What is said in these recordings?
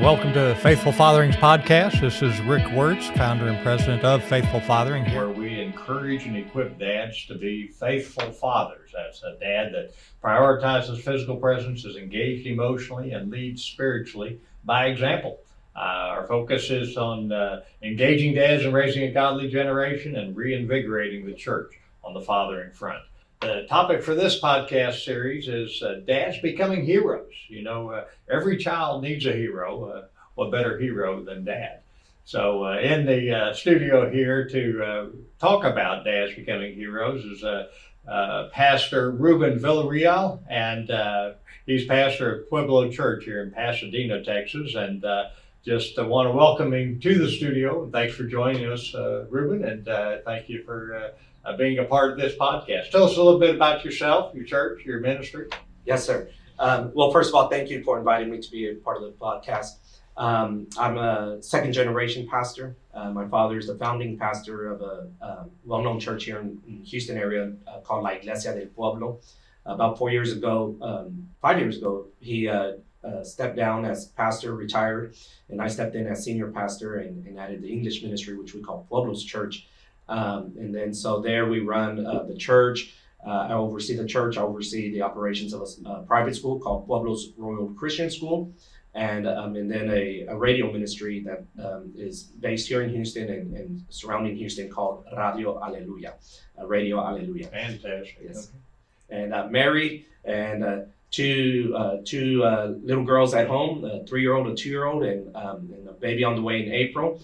welcome to Faithful Fatherings Podcast. This is Rick Wirtz, founder and president of Faithful Fathering, where we encourage and equip dads to be faithful fathers. That's a dad that prioritizes physical presence, is engaged emotionally, and leads spiritually by example. Our focus is on engaging dads and raising a godly generation and reinvigorating the church on the fathering front. The topic for this podcast series is dads becoming heroes. Every child needs a hero. What better hero than dad? So in the studio here to talk about dads becoming heroes is Pastor Ruben Villarreal, and he's pastor of Pueblo Church here in Pasadena, Texas, and just want to welcome him to the studio. Thanks for joining us, Ruben, and thank you for being a part of this podcast. Tell us a little bit about yourself, your church, your ministry. Yes, sir. Well, first of all, thank you for inviting me to be a part of the podcast. I'm a second generation pastor. My father is the founding pastor of a well-known church here in Houston area called La Iglesia del Pueblo. About 5 years ago, he stepped down as pastor, retired, and I stepped in as senior pastor and added the English ministry, which we call Pueblo's Church. And then so there we run the church. I oversee the church. I oversee the operations of a private school called Pueblo's Royal Christian School, and then a radio ministry that is based here in Houston and surrounding Houston called Radio Aleluya. Radio Aleluya. Fantastic. Yes. Okay. And married and two little girls at home, a 3-year-old, a 2-year-old, and a baby on the way in April.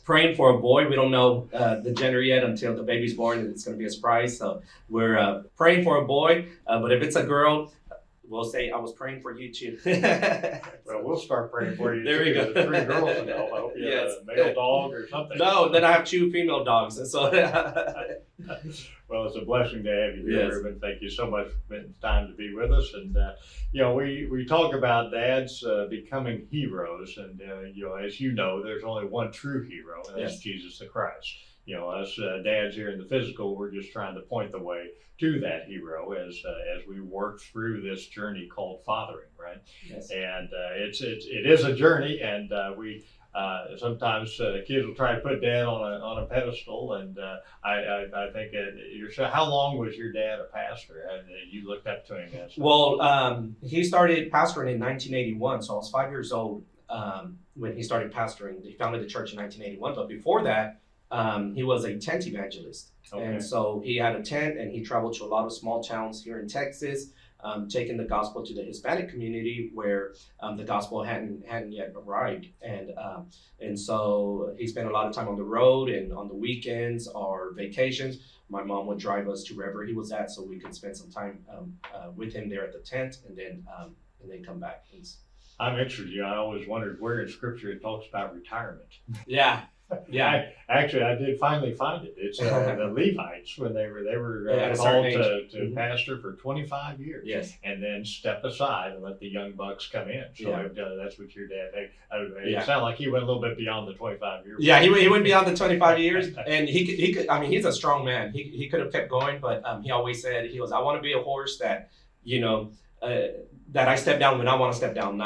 Praying for a boy. We don't know the gender yet until the baby's born, and it's going to be a surprise. So we're praying for a boy, but if it's a girl, we'll say, I was praying for you too. Well, we'll start praying for you. There we go. The 3 girls involved. I hope you have a male dog or something. No, then I have 2 female dogs. And so well, it's a blessing to have you here, Yes. Ruben. Thank you so much for spending time to be with us. And we talk about dads becoming heroes, and as you know, there's only one true hero, and that's Yes. Jesus the Christ. Us dads here in the physical, we're just trying to point the way to that hero as we work through this journey called fathering, right? Yes. And it is a journey, and we sometimes kids will try to put dad on a pedestal, and I think how long was your dad a pastor? You looked up to him. Well, he started pastoring in 1981, so I was 5 years old when he started pastoring. He founded the church in 1981, but before that, he was a tent evangelist. Okay. And so he had a tent, and he traveled to a lot of small towns here in Texas, taking the gospel to the Hispanic community where the gospel hadn't yet arrived. And so he spent a lot of time on the road, and on the weekends or vacations, my mom would drive us to wherever he was at so we could spend some time with him there at the tent, and then come back. I'm interested. I always wondered where in Scripture it talks about retirement. Yeah. I did finally find it. It's the Levites when they were called to pastor for 25 years. Yes. And then step aside and let the young bucks come in. So that's what your dad. It sounded like he went a little bit beyond the 25 years. Yeah, he went beyond the 25 years, and he could. I mean, he's a strong man. He could have kept going, but he always said I want to be a horse that that I step down when I want to step down,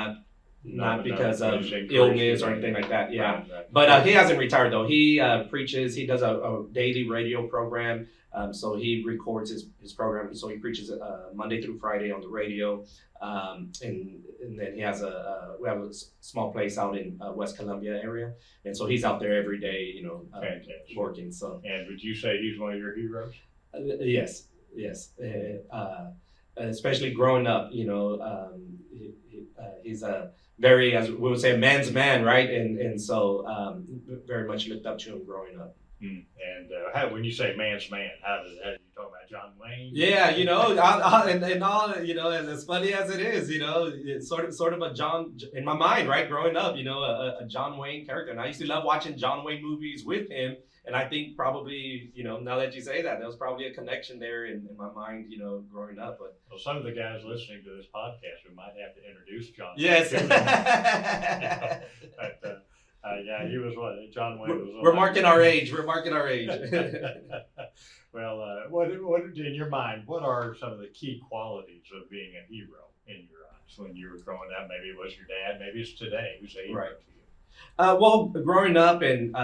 not because of illness or anything like that. Yeah. Right. But he hasn't retired though. He preaches. He does a daily radio program. So he records his program. So he preaches Monday through Friday on the radio. And then he has we have a small place out in West Columbia area. And so he's out there every day, working. So. And would you say he's one of your heroes? Yes. Especially growing up, he's a very, as we would say, a man's man, right? And so very much looked up to him growing up. And when you say man's man, how do you talk about John Wayne? Yeah, and as funny as it is, it's sort of a John in my mind, right? Growing up, a John Wayne character, and I used to love watching John Wayne movies with him. And I think probably, now that you say that, there was probably a connection there in my mind, growing up. But well, some of the guys listening to this podcast, we might have to introduce John. Yes. He was one. John Wayne was. We're marking our age. Well, what in your mind? What are some of the key qualities of being a hero in your eyes when you were growing up? Maybe it was your dad. Maybe it's today. Who's a hero Right. to you? Well, growing up and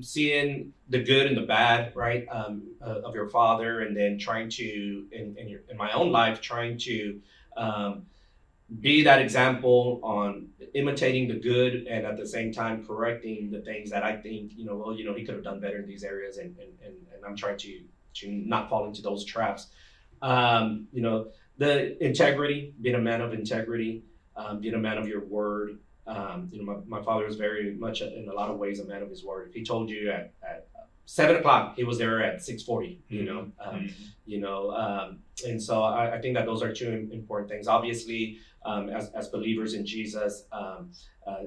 seeing the good and the bad, right, of your father, and then trying to, in my own life, trying to um, be that example on imitating the good and at the same time correcting the things that I think, well, he could have done better in these areas, and I'm trying to not fall into those traps. The integrity, being a man of integrity, being a man of your word. My father was very much, in a lot of ways, a man of his word. If he told you at 7 o'clock, he was there at 6:40. And so I think that those are two important things. Obviously, as believers in Jesus,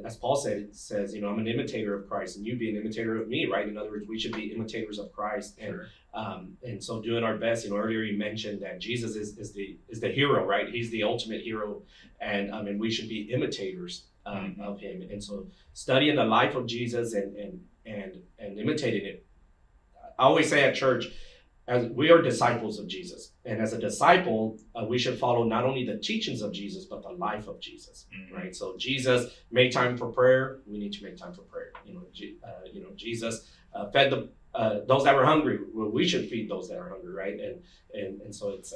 as Paul says, I'm an imitator of Christ, and you be an imitator of me, right? In other words, we should be imitators of Christ, Sure. and so doing our best. Earlier you mentioned that Jesus is the hero, right? He's the ultimate hero, and we should be imitators of him. And so studying the life of Jesus and imitating it. I always say at church, as we are disciples of Jesus, and as a disciple, we should follow not only the teachings of Jesus but the life of Jesus, right? So Jesus made time for prayer. We need to make time for prayer. Jesus fed those that were hungry. Well, we should feed those that are hungry, right? And so it's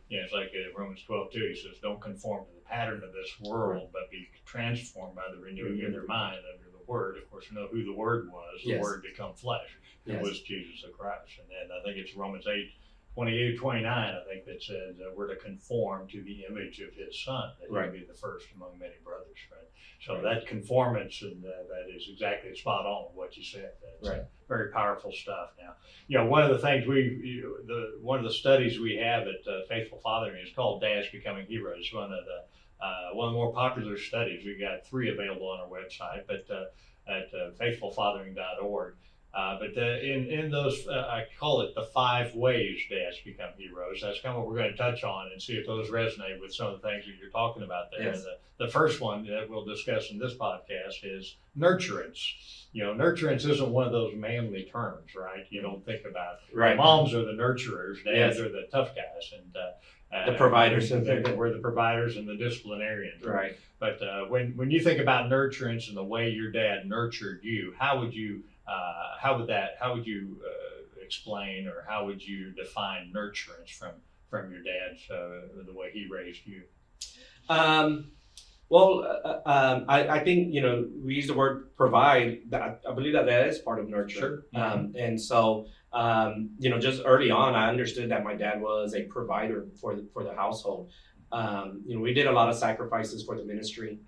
Yeah, it's like Romans 12:2. He says, "Don't conform to the pattern of this world, but be transformed by the renewing of their mind under the Word." Of course, we know who the Word was. The Yes. Word become flesh. It Yes. was Jesus the Christ. And then I think it's Romans 8:28-29. I think that says we're to conform to the image of His Son, that He Right. be the first among many brothers. Right. So Right. that conformance, and that is exactly spot on what you said. That's Right. very powerful stuff. Now, one of the things one of the studies we have at Faithful Fathering is called Dads Becoming Heroes. One of the more popular studies. We got 3 available on our website, but at faithfulfathering.org. But in those, I call it the 5 ways dads become heroes. That's kind of what we're going to touch on and see if those resonate with some of the things that you're talking about there. Yes. The first one that we'll discuss in this podcast is nurturance. Nurturance isn't one of those manly terms, right? You don't think about Right. moms are the nurturers, dads Yes. are the tough guys, and The providers. We're the providers and the disciplinarians. Right. But when you think about nurturance and the way your dad nurtured you, how would you explain, or how would you define nurturance from your dad, the way he raised you? I think we use the word provide. That I believe that is part of nurture. Sure. And so just early on, I understood that my dad was a provider for the household. We did a lot of sacrifices for the ministry.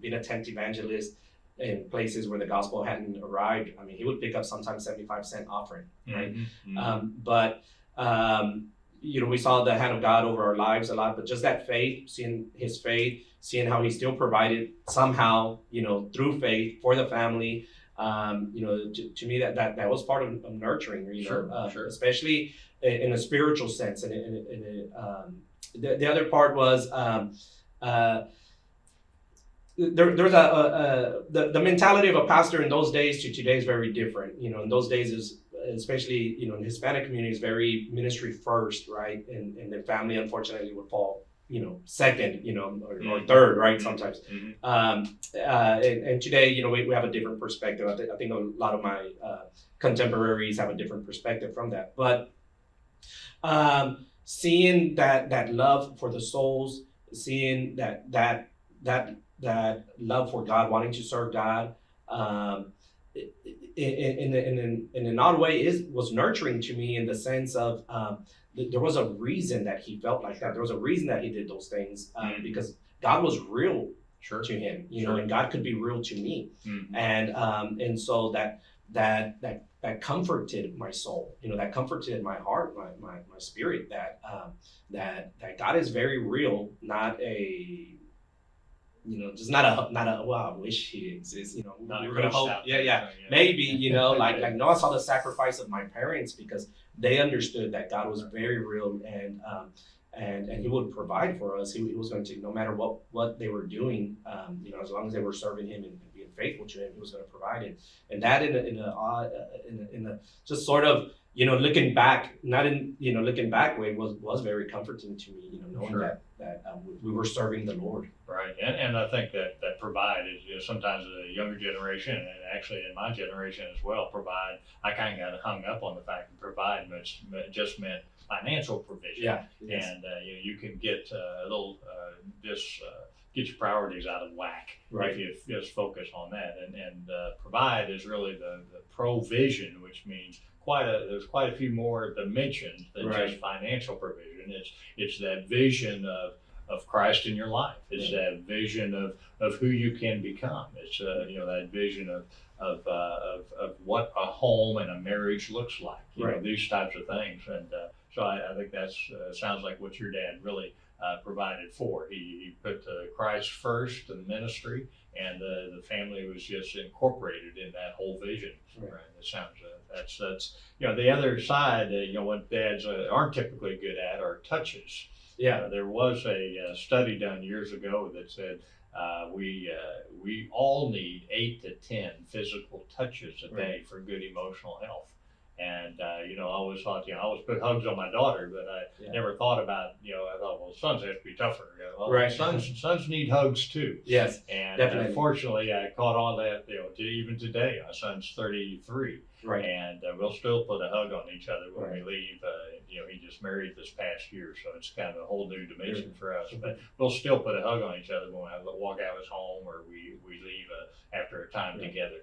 Being a tent evangelist in places where the gospel hadn't arrived. He would pick up sometimes 75-cent offering, right? We saw the hand of God over our lives a lot, but just that faith, seeing his faith, seeing how he still provided somehow, through faith for the family. To me, that was part of nurturing, Sure. Especially in a spiritual sense. And the other part was there's the mentality of a pastor in those days to today is very different. In those days is especially in the Hispanic community is very ministry first, right? And the family unfortunately would fall second, or third, right? Sometimes. And today, we have a different perspective. I think a lot of my contemporaries have a different perspective from that. But seeing that love for the souls, seeing that love for God, wanting to serve God, in an odd way was nurturing to me, in the sense of there was a reason that he felt like that. There was a reason that he did those things, because God was real to him, and God could be real to me, and so that comforted my soul, that comforted my heart, my spirit, that God is very real, not a just not a well, I wish he exists. We're gonna hope. Yeah. Maybe like Noah saw the sacrifice of my parents because they understood that God was very real, and he would provide for us. He was going to, no matter what they were doing, as long as they were serving him and being faithful to him, he was going to provide it. And that in a just sort of looking back, not in, looking back way was very comforting to me, knowing Sure. that we were serving the Lord. Right, and I think that provide is, sometimes the younger generation, and actually in my generation as well, provide. I kind of got hung up on the fact that provide just meant financial provision. Yeah. Yes. And you can get a little get your priorities out of whack Right. if you just focus on that. And provide is really the provision, which means there's quite a few more dimensions than Right. just financial provision. It's that vision of Christ in your life. It's that vision of who you can become. It's that vision of what a home and a marriage looks like. Right. These types of things. And so I think that's sounds like what your dad really provided for. He put Christ first in ministry, and the family was just incorporated in that whole vision. Right. It sounds that's the other side. What dads aren't typically good at are touches. Yeah. There was a study done years ago that said we all need 8 to 10 physical touches a day for good emotional health. And I always thought, I always put hugs on my daughter, but I never thought about, I thought, well, sons have to be tougher. Right. Sons need hugs too. Yes. And definitely. Unfortunately, I caught on that, even today. My son's 33. Right. And we'll still put a hug on each other when Right. we leave. He just married this past year, so it's kind of a whole new dimension for us. But we'll still put a hug on each other when I walk out of his home, or we leave after a time together.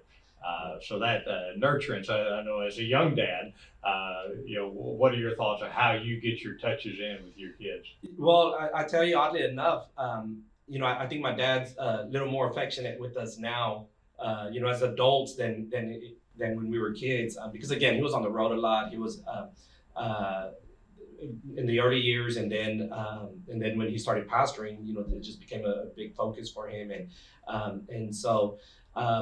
So that nurturance, I know as a young dad, what are your thoughts on how you get your touches in with your kids? Well, I tell you, oddly enough, I think my dad's a little more affectionate with us now, as adults than when we were kids. Because again, he was on the road a lot. He was in the early years, and then when he started pastoring, it just became a big focus for him, and so.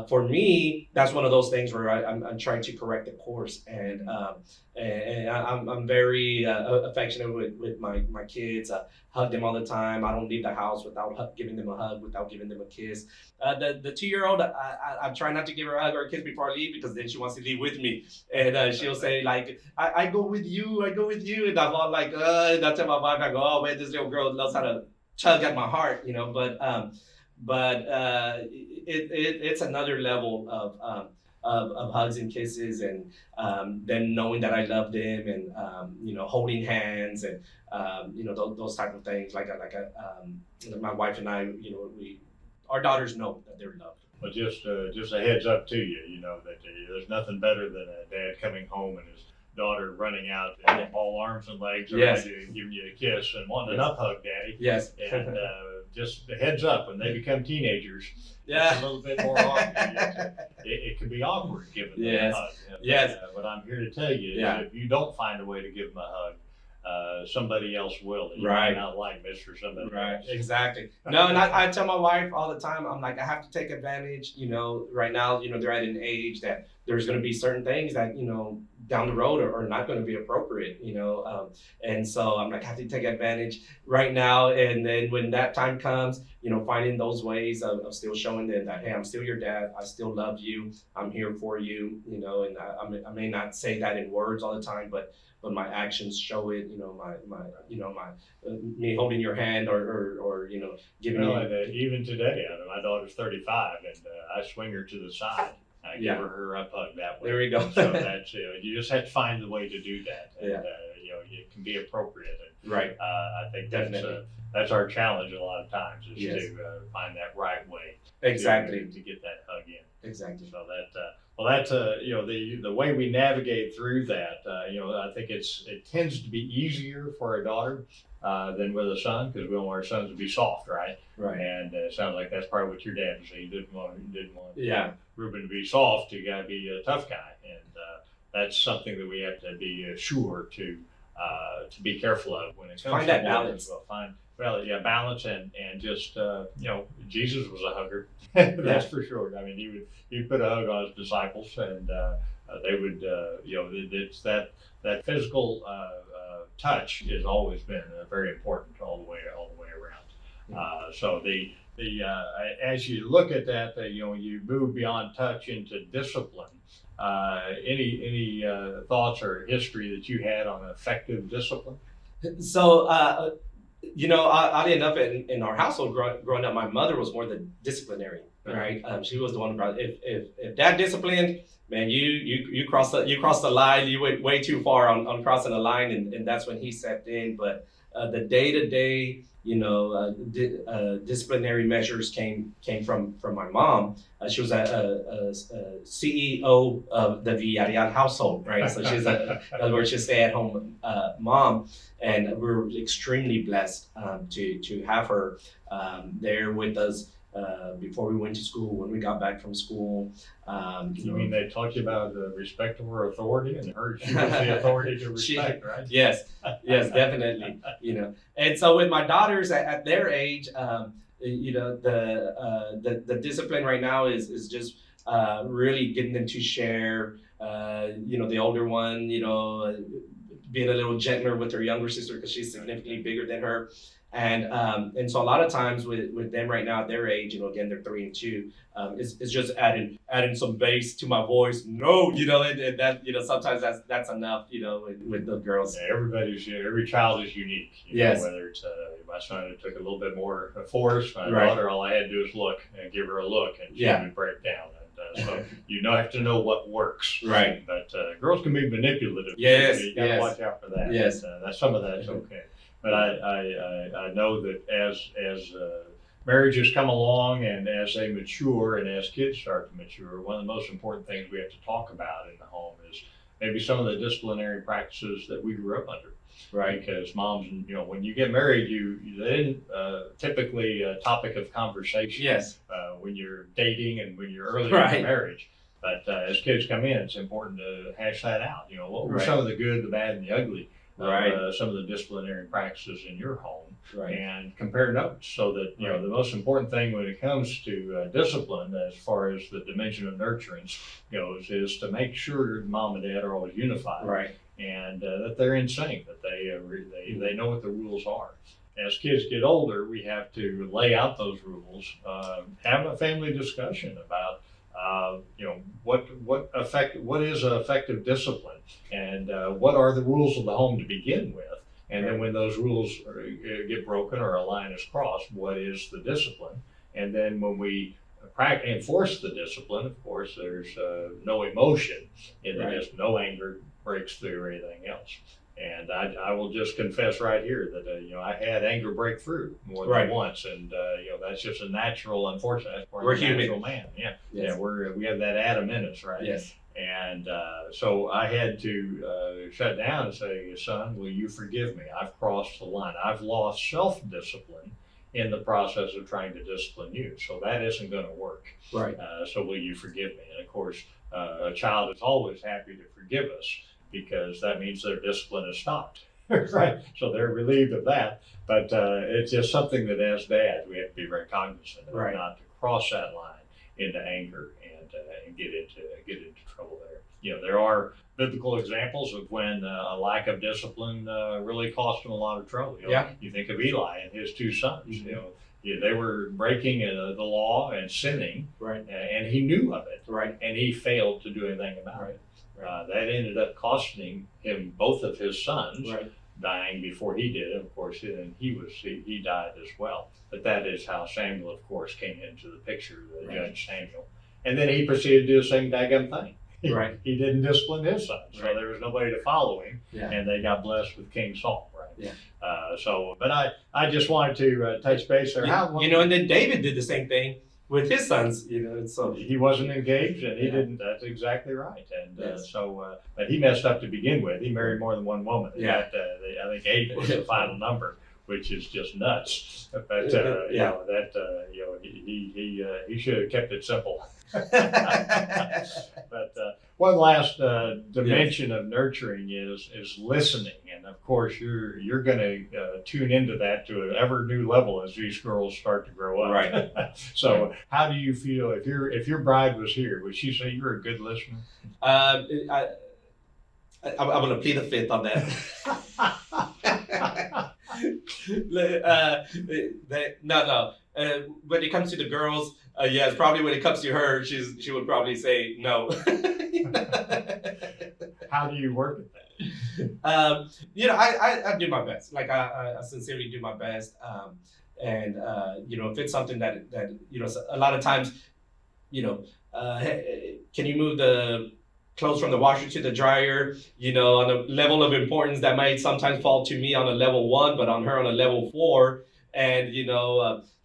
For me, that's one of those things where I'm trying to correct the course, and I'm very affectionate with my kids. I hug them all the time. I don't leave the house without giving them a hug, without giving them a kiss. The 2-year-old, I try not to give her a hug or a kiss before I leave, because then she wants to leave with me, and she'll say like, I go with you, and I'm all like, and I tell my wife, I go, oh man, this little girl knows how to tug at my heart, but it's another level of hugs and kisses, and then knowing that I love them, and holding hands, and those type of things. Like my wife and I, our daughters know that they're loved. Well, just a heads up to you, that there's nothing better than a dad coming home and his daughter running out, all arms and legs, Yes. giving you a kiss and wanting an up hug, Daddy. Yes. And just a heads up, when they become teenagers, Yeah. it's a little bit more awkward. It can be awkward giving them Yes. a hug. Yes. But I'm here to tell you, Yeah. if you don't find a way to give them a hug, somebody else will. You Right. might not like Mr. Somebody Right, else. exactly. No, and I tell my wife all the time, I'm like, I have to take advantage, right now, they're at an age that there's going to be certain things that, down the road are not going to be appropriate, and so I'm like, I have to take advantage right now. And then when that time comes, finding those ways of still showing them that, hey, I'm still your dad. I still love you. I'm here for you, and I may not say that in words all the time, but my actions show it. Me holding your hand, or giving you. And, even today, my daughter's 35, and I swing her to the side. I give her up hug that way. There we go. So that's you just have to find the way to do that, and it can be appropriate. And, Right. I think Definitely. that's our challenge a lot of times, is Yes. to find that right way. Exactly. To get that hug in. Exactly. So that's the way we navigate through that. I think it tends to be easier for a daughter than with a son, because we want our sons to be soft, right? Right. And it sounds like that's probably what your dad was saying. He didn't want Yeah. Ruben to be soft. You got to be a tough guy, and that's something that we have to be sure to be careful of when it comes Find to that boys balance. as well. Balance, and just Jesus was a hugger. That's for sure. I mean, he'd put a hug on his disciples, and they would it's that physical touch has always been very important all the way around. So as you look at that, you move beyond touch into discipline. Any thoughts or history that you had on effective discipline? So, oddly enough, in our household growing up, my mother was more the disciplinary, right? She was the one who brought, if dad disciplined, man, you crossed the line. You went way too far on crossing the line, and that's when he stepped in. But the day-to-day, disciplinary measures came from my mom. She was a CEO of the Villarreal household, right? So she's in other words, she's a stay-at-home mom, and we're extremely blessed to have her there with us before we went to school, when we got back from school. You mean they taught you about the respect of her authority, and her she was the authority to respect, right? Yes, definitely. And so with my daughters at their age, the discipline right now is just really getting them to share. The older one, being a little gentler with her younger sister because she's significantly bigger than her. And so a lot of times with them right now at their age, again, they're 3 and 2, it's just adding some bass to my voice. No, and that, sometimes that's enough, with the girls. Yeah, every child is unique. Yes. Whether it's my son, it took a little bit more force. My Right. daughter, all I had to do is look and give her a look, and she would break down. And so you have to know what works. Right. But girls can be manipulative. Yes, You got to yes. watch out for that. Yes. Some of that's okay. But I know that as marriages come along and as they mature and as kids start to mature, one of the most important things we have to talk about in the home is maybe some of the disciplinary practices that we grew up under. Right, because moms, when you get married, they didn't typically a topic of conversation. Yes. When you're dating and when you're early Right. in marriage. But as kids come in, it's important to hash that out. What were Right. some of the good, the bad, and the ugly? Right. Some of the disciplinary practices in your home, Right. and compare notes so that Right. the most important thing when it comes to discipline, as far as the dimension of nurturance goes, is to make sure mom and dad are always unified, Right. and that they're in sync, that they know what the rules are. As kids get older, we have to lay out those rules, have a family discussion about what is an effective discipline, and what are the rules of the home to begin with, and then when those rules get broken or a line is crossed, what is the discipline? And then when we enforce the discipline, of course, there's no emotion in this, no anger breaks through or anything else. And I will just confess right here that I had anger break through more than once, and that's just a natural, unfortunately, that's part We're of the human. natural man. Yeah, Yes. we have that Adam in us, right? Yes. And so I had to shut down and say, son, will you forgive me? I've crossed the line. I've lost self-discipline in the process of trying to discipline you, so that isn't going to work. Right. So will you forgive me? And of course, a child is always happy to forgive us, because that means their discipline has stopped, right? So they're relieved of that. But it's just something that as dads, we have to be very cognizant of, not to cross that line into anger and get into trouble there. There are biblical examples of when a lack of discipline really cost them a lot of trouble. You think of Eli and his 2 sons. Mm-hmm. They were breaking the law and sinning, and he knew of it, and he failed to do anything about it. That ended up costing him both of his sons, dying before he did. Of course, and he died as well. But that is how Samuel, of course, came into the picture, the judge Samuel. And then he proceeded to do the same daggum thing. He didn't discipline his sons, so there was nobody to follow him, and they got blessed with King Saul, but I just wanted to touch base there. And then David did the same thing with his sons, so he wasn't engaged, and he didn't. That's exactly right. And but he messed up to begin with. He married more than one woman. I think 8 was the final number, which is just nuts. But he should have kept it simple. But one last dimension of nurturing is listening, and of course you're going to tune into that to an ever new level as these girls start to grow up. Right. So how do you feel if your bride was here? Would she say you're a good listener? I'm going to plead the fifth on that. No. when it comes to the girls, yes, probably when it comes to her, she would probably say no. How do you work at that? I do my best. Like I sincerely do my best. If it's something that a lot of times, hey, can you move the clothes from the washer to the dryer? On a level of importance that might sometimes fall to me on a level 1, but on her on a level 4. And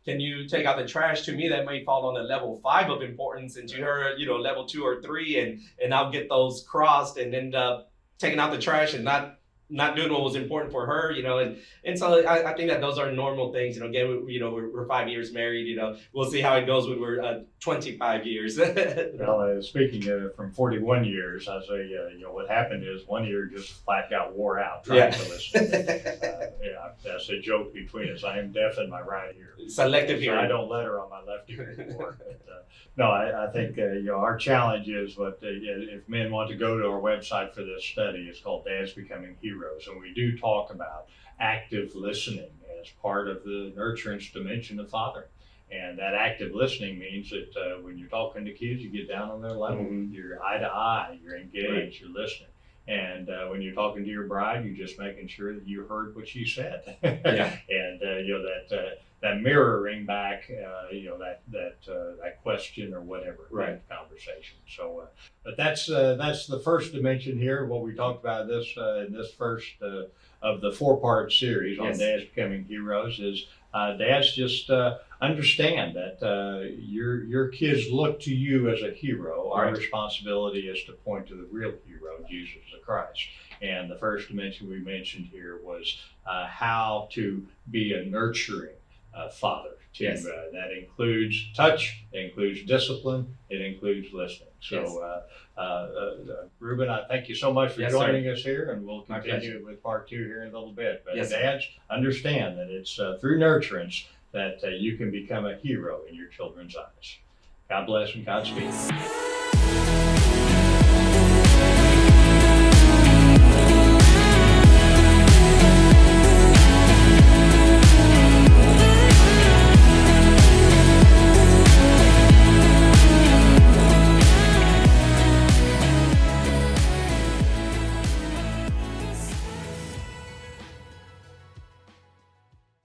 can you take out the trash? To me, that might fall on a level 5 of importance, and to her, level 2 or 3, and I'll get those crossed and end up taking out the trash and not doing what was important for her, and so I think that those are normal things. Again, we're 5 years married. We'll see how it goes when we're 25 years. Well, speaking from 41 years, I say, what happened is 1 year just flat got wore out trying to listen. That's a joke between us. I am deaf in my right ear. Selective hearing. I don't let her on my left ear anymore. But, no, I think our challenge is if men want to go to our website for this study, it's called Dads Becoming Heroes, and we do talk about active listening as part of the nurturance dimension of fathering. And that active listening means that when you're talking to kids, you get down on their level. You're eye to eye, you're engaged, you're listening. And when you're talking to your bride, you're just making sure that you heard what she said. And that mirroring back, that question or whatever, that conversation. So, but that's the first dimension here. What we talked about in this first of the 4-part series on Dads Becoming Heroes is dads just understand that your kids look to you as a hero. Our responsibility is to point to the real hero, Jesus the Christ. And the first dimension we mentioned here was how to be a nurturing father. That includes touch, it includes discipline, it includes listening. So, Ruben, I thank you so much for joining us here, and we'll continue with part 2 here in a little bit. But dads, understand that it's through nurturance that you can become a hero in your children's eyes. God bless and Godspeed.